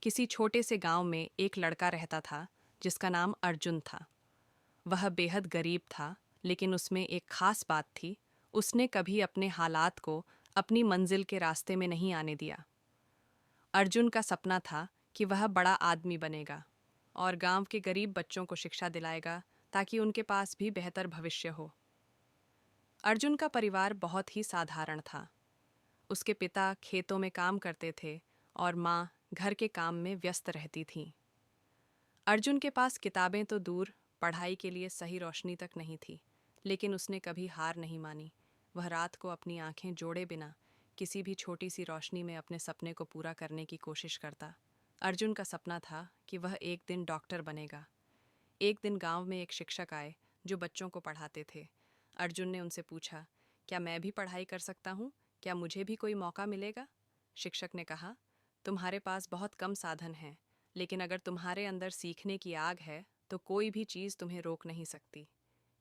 किसी छोटे से गांव में एक लड़का रहता था जिसका नाम अर्जुन था। वह बेहद गरीब था, लेकिन उसमें एक खास बात थी। उसने कभी अपने हालात को अपनी मंजिल के रास्ते में नहीं आने दिया। अर्जुन का सपना था कि वह बड़ा आदमी बनेगा और गांव के गरीब बच्चों को शिक्षा दिलाएगा ताकि उनके पास भी बेहतर भविष्य हो। अर्जुन का परिवार बहुत ही साधारण था। उसके पिता खेतों में काम करते थे और माँ घर के काम में व्यस्त रहती थीं। अर्जुन के पास किताबें तो दूर, पढ़ाई के लिए सही रोशनी तक नहीं थी, लेकिन उसने कभी हार नहीं मानी। वह रात को अपनी आंखें जोड़े बिना किसी भी छोटी सी रोशनी में अपने सपने को पूरा करने की कोशिश करता। अर्जुन का सपना था कि वह एक दिन डॉक्टर बनेगा। एक दिन गांव में एक शिक्षक आए जो बच्चों को पढ़ाते थे। अर्जुन ने उनसे पूछा, क्या मैं भी पढ़ाई कर सकता हूँ? क्या मुझे भी कोई मौका मिलेगा? शिक्षक ने कहा, तुम्हारे पास बहुत कम साधन हैं, लेकिन अगर तुम्हारे अंदर सीखने की आग है तो कोई भी चीज़ तुम्हें रोक नहीं सकती।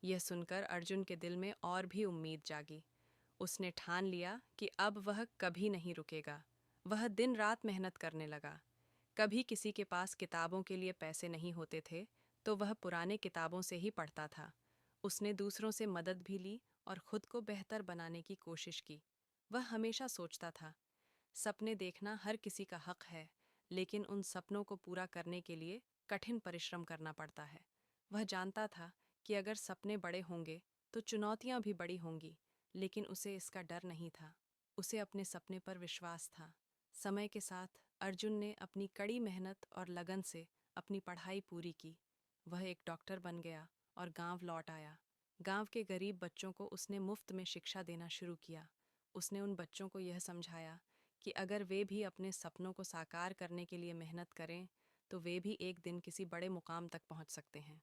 यह सुनकर अर्जुन के दिल में और भी उम्मीद जागी। उसने ठान लिया कि अब वह कभी नहीं रुकेगा। वह दिन रात मेहनत करने लगा। कभी किसी के पास किताबों के लिए पैसे नहीं होते थे तो वह पुराने किताबों से ही पढ़ता था। उसने दूसरों से मदद भी ली और खुद को बेहतर बनाने की कोशिश की। वह हमेशा सोचता था, सपने देखना हर किसी का हक है, लेकिन उन सपनों को पूरा करने के लिए कठिन परिश्रम करना पड़ता है। वह जानता था कि अगर सपने बड़े होंगे तो चुनौतियां भी बड़ी होंगी, लेकिन उसे इसका डर नहीं था। उसे अपने सपने पर विश्वास था। समय के साथ अर्जुन ने अपनी कड़ी मेहनत और लगन से अपनी पढ़ाई पूरी की। वह एक डॉक्टर बन गया और गांव लौट आया। गांव के गरीब बच्चों को उसने मुफ्त में शिक्षा देना शुरू किया। उसने उन बच्चों को यह समझाया कि अगर वे भी अपने सपनों को साकार करने के लिए मेहनत करें तो वे भी एक दिन किसी बड़े मुकाम तक पहुंच सकते हैं।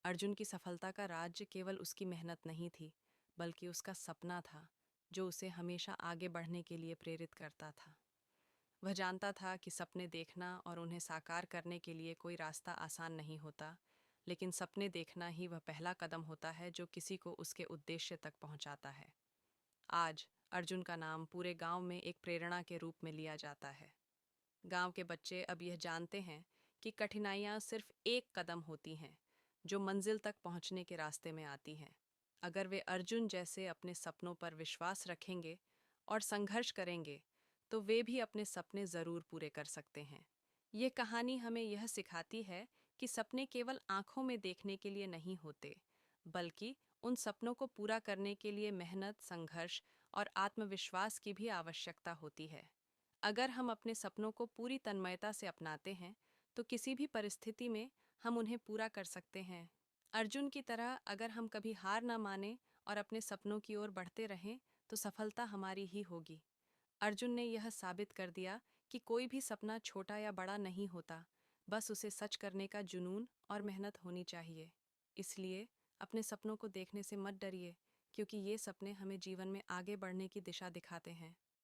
अर्जुन की सफलता का राज केवल उसकी मेहनत नहीं थी, बल्कि उसका सपना था जो उसे हमेशा आगे बढ़ने के लिए प्रेरित करता था। वह जानता था कि सपने देखना और उन्हें साकार करने के लिए कोई रास्ता आसान नहीं होता, लेकिन सपने देखना ही वह पहला कदम होता है जो किसी को उसके उद्देश्य तक पहुंचाता है। आज अर्जुन का नाम पूरे गांव में एक प्रेरणा के रूप में लिया जाता है। गांव के बच्चे अब यह जानते हैं कि कठिनाइयां सिर्फ एक कदम होती हैं जो मंजिल तक पहुंचने के रास्ते में आती हैं। अगर वे अर्जुन जैसे अपने सपनों पर विश्वास रखेंगे और संघर्ष करेंगे तो वे भी अपने सपने ज़रूर पूरे कर सकते हैं। ये कहानी हमें यह सिखाती है कि सपने केवल आंखों में देखने के लिए नहीं होते, बल्कि उन सपनों को पूरा करने के लिए मेहनत, संघर्ष और आत्मविश्वास की भी आवश्यकता होती है। अगर हम अपने सपनों को पूरी तन्मयता से अपनाते हैं तो किसी भी परिस्थिति में हम उन्हें पूरा कर सकते हैं। अर्जुन की तरह अगर हम कभी हार न माने और अपने सपनों की ओर बढ़ते रहें तो सफलता हमारी ही होगी। अर्जुन ने यह साबित कर दिया कि कोई भी सपना छोटा या बड़ा नहीं होता, बस उसे सच करने का जुनून और मेहनत होनी चाहिए। इसलिए अपने सपनों को देखने से मत डरिए, क्योंकि ये सपने हमें जीवन में आगे बढ़ने की दिशा दिखाते हैं।